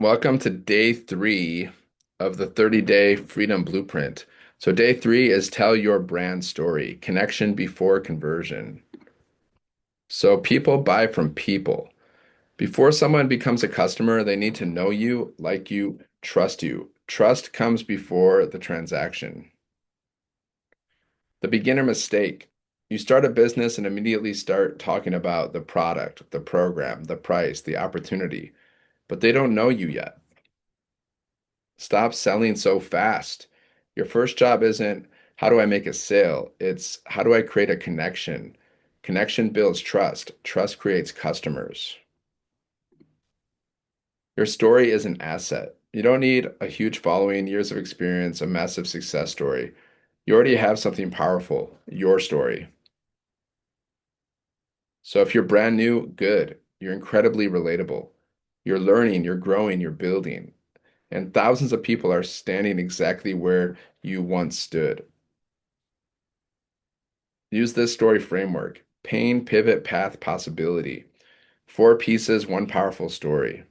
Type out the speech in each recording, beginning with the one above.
Welcome to day three of the 30-day freedom blueprint. So, day three is tell your brand story, connection before conversion. So, people buy from people. Before someone becomes a customer, they need to know you, like you, trust you. Trust comes before the transaction. The beginner mistake. You start a business and immediately start talking about the product, the program, the price, the opportunity, but they don't know you yet. Stop selling so fast. Your first job isn't how do I make a sale? It's how do I create a connection? Connection builds trust. Trust creates customers. Your story is an asset. You don't need a huge following, years of experience, a massive success story. You already have something powerful, your story. So if you're brand new, good. You're incredibly relatable. You're learning, you're growing, you're building. And thousands of people are standing exactly where you once stood. Use this story framework. Pain, pivot, path, possibility. Four pieces, one powerful story.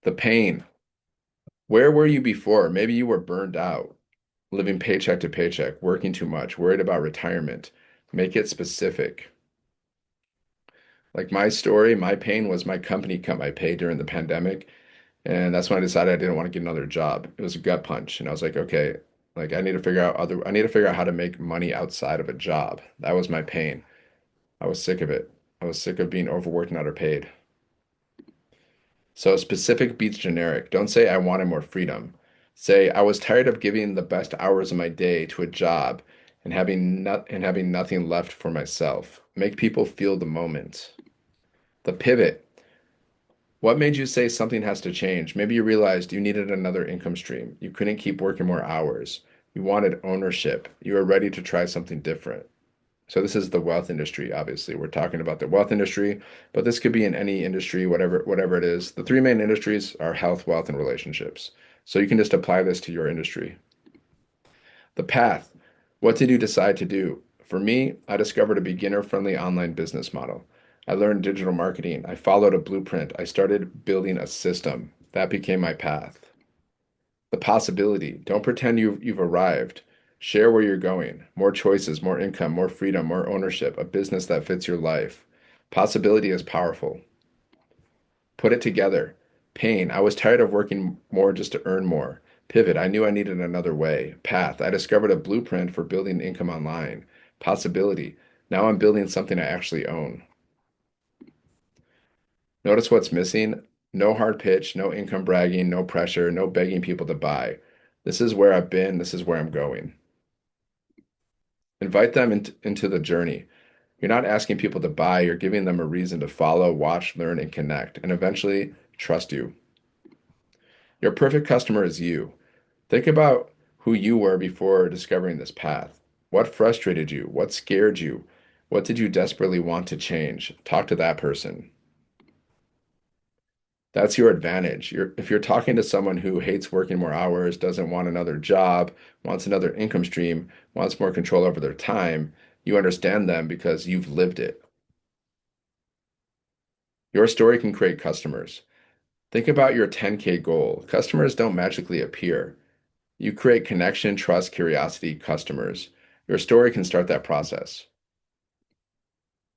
The pain. Where were you before? Maybe you were burned out, living paycheck to paycheck, working too much, worried about retirement. Make it specific. Like my story, my pain was my company cut my pay during the pandemic. And that's when I decided I didn't want to get another job. It was a gut punch. And I was like, okay, like I need to figure out how to make money outside of a job. That was my pain. I was sick of it. I was sick of being overworked and underpaid. So specific beats generic. Don't say I wanted more freedom. Say I was tired of giving the best hours of my day to a job and having nothing left for myself. Make people feel the moment. The pivot. What made you say something has to change? Maybe you realized you needed another income stream. You couldn't keep working more hours. You wanted ownership. You were ready to try something different. So this is the wealth industry, obviously. We're talking about the wealth industry, but this could be in any industry, whatever it is. The three main industries are health, wealth, and relationships. So you can just apply this to your industry. The path. What did you decide to do? For me, I discovered a beginner-friendly online business model. I learned digital marketing. I followed a blueprint. I started building a system. That became my path. The possibility. Don't pretend you've arrived. Share where you're going. More choices, more income, more freedom, more ownership, a business that fits your life. Possibility is powerful. Put it together. Pain. I was tired of working more just to earn more. Pivot. I knew I needed another way. Path. I discovered a blueprint for building income online. Possibility. Now I'm building something I actually own. Notice what's missing. No hard pitch, no income bragging, no pressure, no begging people to buy. This is where I've been. This is where I'm going. Invite them into the journey. You're not asking people to buy, you're giving them a reason to follow, watch, learn, and connect, and eventually trust you. Your perfect customer is you. Think about who you were before discovering this path. What frustrated you? What scared you? What did you desperately want to change? Talk to that person. That's your advantage. If you're talking to someone who hates working more hours, doesn't want another job, wants another income stream, wants more control over their time, you understand them because you've lived it. Your story can create customers. Think about your 10K goal. Customers don't magically appear. You create connection, trust, curiosity, customers. Your story can start that process.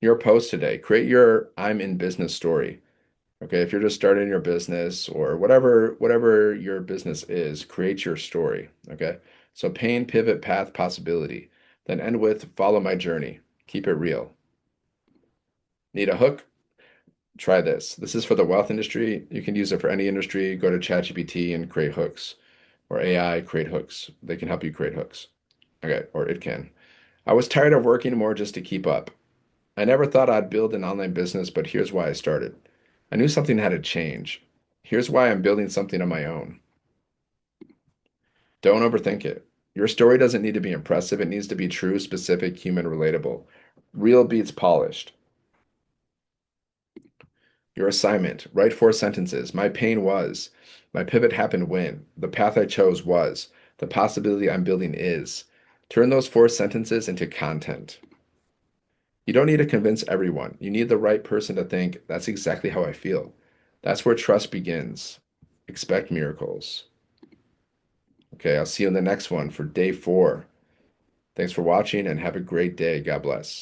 Your post today, create your I'm in business story. Okay, if you're just starting your business or whatever your business is, create your story. Okay, so pain, pivot, path, possibility. Then end with follow my journey. Keep it real. Need a hook? Try this. This is for the wealth industry. You can use it for any industry. Go to ChatGPT and create hooks, or AI create hooks. They can help you create hooks. Okay, or it can. I was tired of working more just to keep up. I never thought I'd build an online business, but here's why I started. I knew something had to change. Here's why I'm building something on my own. Don't overthink it. Your story doesn't need to be impressive. It needs to be true, specific, human, relatable. Real beats polished. Your assignment, write four sentences. My pain was. My pivot happened when. The path I chose was. The possibility I'm building is. Turn those four sentences into content. You don't need to convince everyone. You need the right person to think, that's exactly how I feel. That's where trust begins. Expect miracles. Okay, I'll see you in the next one for day 4. Thanks for watching and have a great day. God bless.